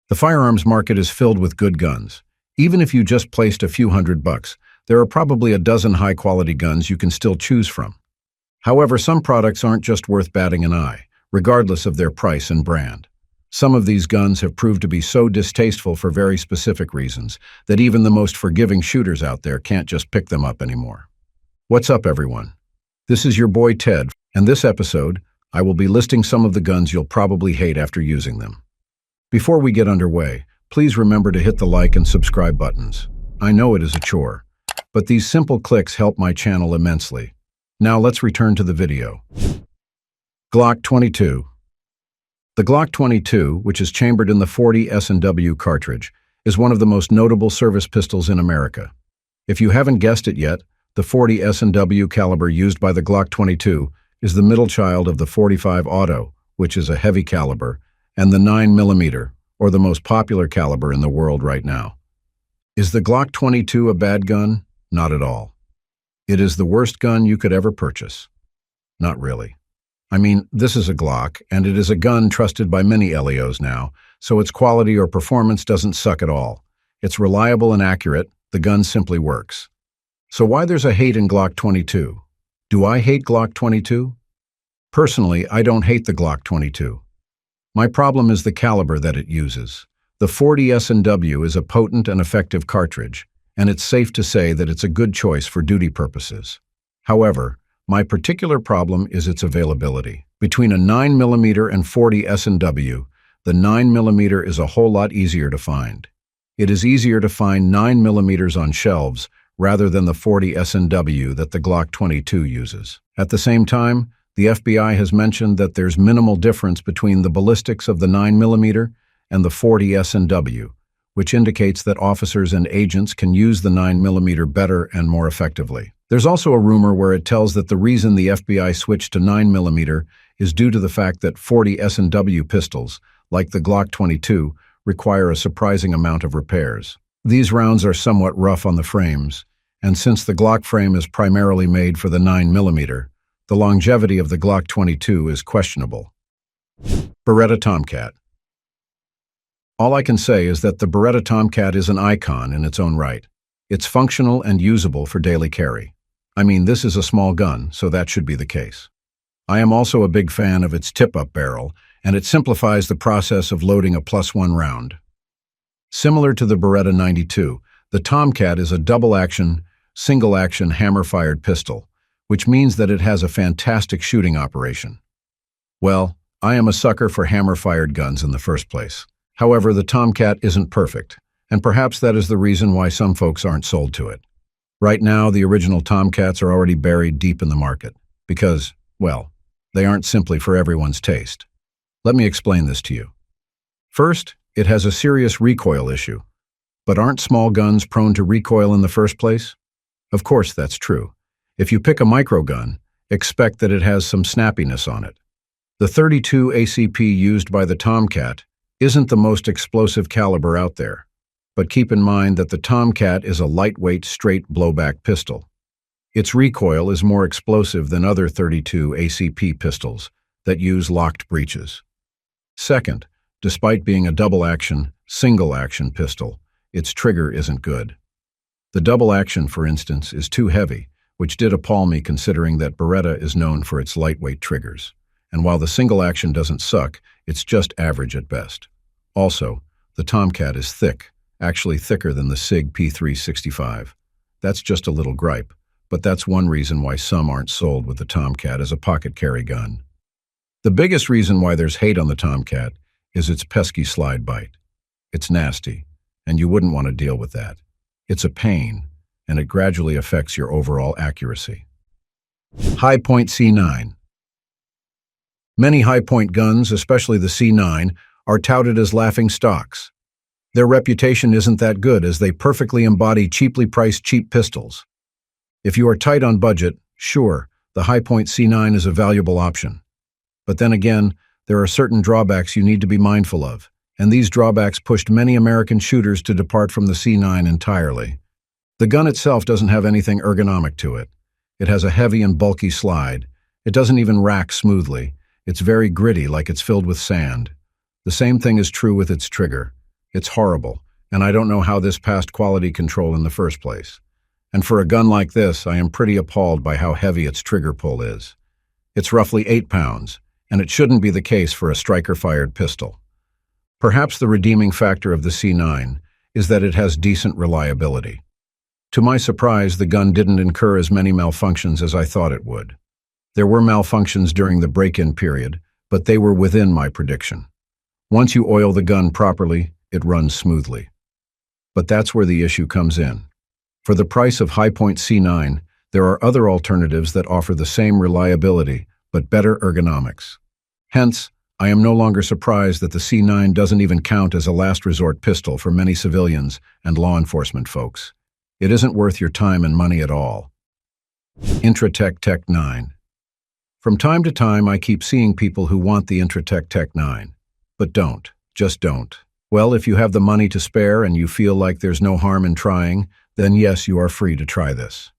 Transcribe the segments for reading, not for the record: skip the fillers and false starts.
The firearms market is filled with good guns. Even if you just placed a few $100, there are probably a dozen high-quality guns you can still choose from. However, some products aren't just worth batting an eye, regardless of their price and brand. Some of these guns have proved to be so distasteful for very specific reasons that even the most forgiving shooters out there can't just pick them up anymore. What's up, everyone? This is your boy Ted, and this episode, I will be listing some of the guns you'll probably hate after using them. Before we get underway, please remember to hit the like and subscribe buttons. I know it is a chore, but these simple clicks help my channel immensely. Now let's return to the video. Glock 22. The Glock 22, which is chambered in the 40 S&W cartridge, is one of the most notable service pistols in America. If you haven't guessed it yet, the 40 S&W caliber used by the Glock 22 is the middle child of the 45 Auto, which is a heavy caliber, and the 9mm, or the most popular caliber in the world right now. Is the Glock 22 a bad gun? Not at all. It is the worst gun you could ever purchase. Not really. I mean, this is a Glock, and it is a gun trusted by many LEOs now, so its quality or performance doesn't suck at all. It's reliable and accurate, the gun simply works. So why there's a hate in Glock 22? Do I hate Glock 22? Personally, I don't hate the Glock 22. My problem is the caliber that it uses. The 40 S&W is a potent and effective cartridge, and it's safe to say that it's a good choice for duty purposes. However, my particular problem is its availability. Between a 9mm and 40 S&W, the 9mm is a whole lot easier to find. It is easier to find 9mm on shelves rather than the 40 S&W that the Glock 22 uses. At the same time, the FBI has mentioned that there's minimal difference between the ballistics of the 9mm and the 40 S&W, which indicates that officers and agents can use the 9mm better and more effectively. There's also a rumor where it tells that the reason the FBI switched to 9mm is due to the fact that 40 S&W pistols, like the Glock 22, require a surprising amount of repairs. These rounds are somewhat rough on the frames, and since the Glock frame is primarily made for the 9mm, the longevity of the Glock 22 is questionable. Beretta Tomcat. All I can say is that the Beretta Tomcat is an icon in its own right. It's functional and usable for daily carry. I mean, this is a small gun, so that should be the case. I am also a big fan of its tip-up barrel, and it simplifies the process of loading a +1 round. Similar to the Beretta 92, the Tomcat is a double-action, single-action hammer-fired pistol, which means that it has a fantastic shooting operation. Well, I am a sucker for hammer-fired guns in the first place. However, the Tomcat isn't perfect, and perhaps that is the reason why some folks aren't sold to it. Right now, the original Tomcats are already buried deep in the market, because, well, they aren't simply for everyone's taste. Let me explain this to you. First, it has a serious recoil issue. But aren't small guns prone to recoil in the first place? Of course that's true. If you pick a micro gun, expect that it has some snappiness on it. The 32 ACP used by the Tomcat isn't the most explosive caliber out there, but keep in mind that the Tomcat is a lightweight straight blowback pistol. Its recoil is more explosive than other 32 ACP pistols that use locked breeches. Second, despite being a double-action, single-action pistol, its trigger isn't good. The double-action, for instance, is too heavy, which did appall me considering that Beretta is known for its lightweight triggers. And while the single action doesn't suck, it's just average at best. Also, the Tomcat is thick, actually thicker than the Sig P365. That's just a little gripe, but that's one reason why some aren't sold with the Tomcat as a pocket carry gun. The biggest reason why there's hate on the Tomcat is its pesky slide bite. It's nasty, and you wouldn't want to deal with that. It's a pain, and it gradually affects your overall accuracy. High-point C9. Many high-point guns, especially the C9, are touted as laughing stocks. Their reputation isn't that good as they perfectly embody cheaply priced cheap pistols. If you are tight on budget, sure, the high-point C9 is a valuable option. But then again, there are certain drawbacks you need to be mindful of, and these drawbacks pushed many American shooters to depart from the C9 entirely. The gun itself doesn't have anything ergonomic to it. It has a heavy and bulky slide. It doesn't even rack smoothly. It's very gritty, like it's filled with sand. The same thing is true with its trigger. It's horrible, and I don't know how this passed quality control in the first place. And for a gun like this, I am pretty appalled by how heavy its trigger pull is. It's roughly 8 pounds, and it shouldn't be the case for a striker-fired pistol. Perhaps the redeeming factor of the C9 is that it has decent reliability. To my surprise, the gun didn't incur as many malfunctions as I thought it would. There were malfunctions during the break-in period, but they were within my prediction. Once you oil the gun properly, it runs smoothly. But that's where the issue comes in. For the price of Hi-Point C9, there are other alternatives that offer the same reliability, but better ergonomics. Hence, I am no longer surprised that the C9 doesn't even count as a last resort pistol for many civilians and law enforcement folks. It isn't worth your time and money at all. Intratec Tech 9. From time to time, I keep seeing people who want the Intratec Tech 9. But don't. Just don't. Well, if you have the money to spare and you feel like there's no harm in trying, then yes, you are free to try this.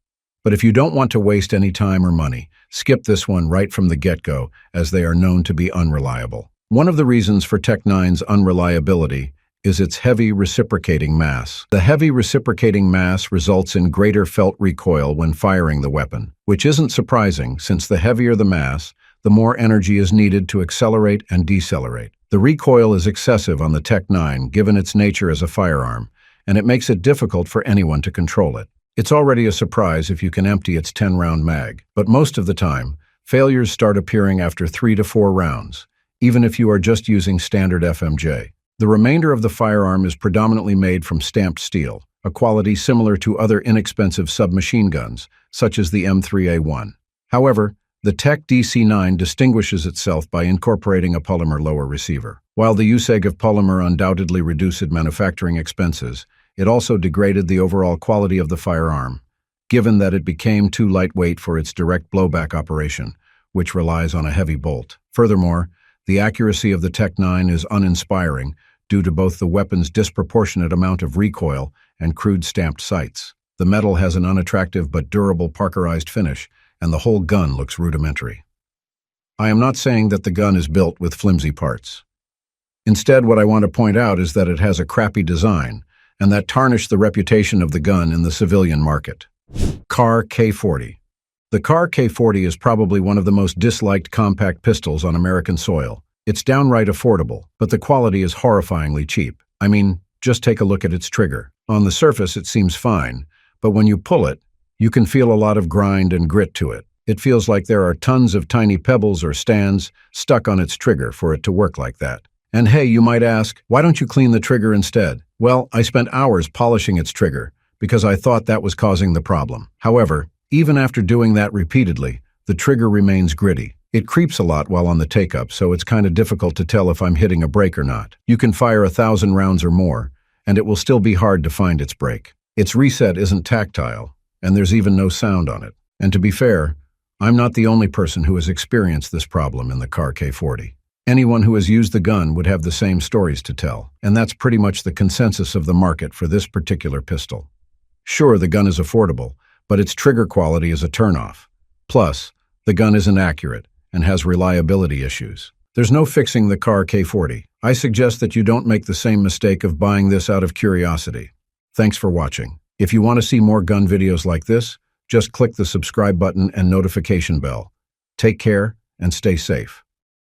But if you don't want to waste any time or money, skip this one right from the get-go, as they are known to be unreliable. One of the reasons for Tech 9's unreliability is its heavy reciprocating mass. The heavy reciprocating mass results in greater felt recoil when firing the weapon, which isn't surprising since the heavier the mass, the more energy is needed to accelerate and decelerate. The recoil is excessive on the Tech 9 given its nature as a firearm, and it makes it difficult for anyone to control it. It's already a surprise if you can empty its 10-round mag, but most of the time, failures start appearing after 3 to 4 rounds, even if you are just using standard FMJ. The remainder of the firearm is predominantly made from stamped steel, a quality similar to other inexpensive submachine guns, such as the M3A1. However, the Tech DC9 distinguishes itself by incorporating a polymer lower receiver. While the usage of polymer undoubtedly reduced manufacturing expenses, it also degraded the overall quality of the firearm, given that it became too lightweight for its direct blowback operation, which relies on a heavy bolt. Furthermore, the accuracy of the Tech 9 is uninspiring due to both the weapon's disproportionate amount of recoil and crude stamped sights. The metal has an unattractive but durable parkerized finish, and the whole gun looks rudimentary. I am not saying that the gun is built with flimsy parts. Instead, what I want to point out is that it has a crappy design, and that tarnished the reputation of the gun in the civilian market. Car K40. The Car K40 is probably one of the most disliked compact pistols on American soil. It's downright affordable, but the quality is horrifyingly cheap. I mean, just take a look at its trigger. On the surface, it seems fine, but when you pull it, you can feel a lot of grind and grit to it. It feels like there are tons of tiny pebbles or stands stuck on its trigger for it to work like that. And hey, you might ask, why don't you clean the trigger instead? Well, I spent hours polishing its trigger because I thought that was causing the problem. However, even after doing that repeatedly, the trigger remains gritty. It creeps a lot while on the take-up, so it's kind of difficult to tell if I'm hitting a break or not. You can fire 1,000 rounds or more, and it will still be hard to find its break. Its reset isn't tactile, and there's even no sound on it. And to be fair, I'm not the only person who has experienced this problem in the Car K40. Anyone who has used the gun would have the same stories to tell, and that's pretty much the consensus of the market for this particular pistol. Sure, the gun is affordable, but its trigger quality is a turnoff. Plus, the gun isn't accurate and has reliability issues. There's no fixing the Car K40. I suggest that you don't make the same mistake of buying this out of curiosity. Thanks for watching. If you want to see more gun videos like this, just click the subscribe button and notification bell. Take care and stay safe.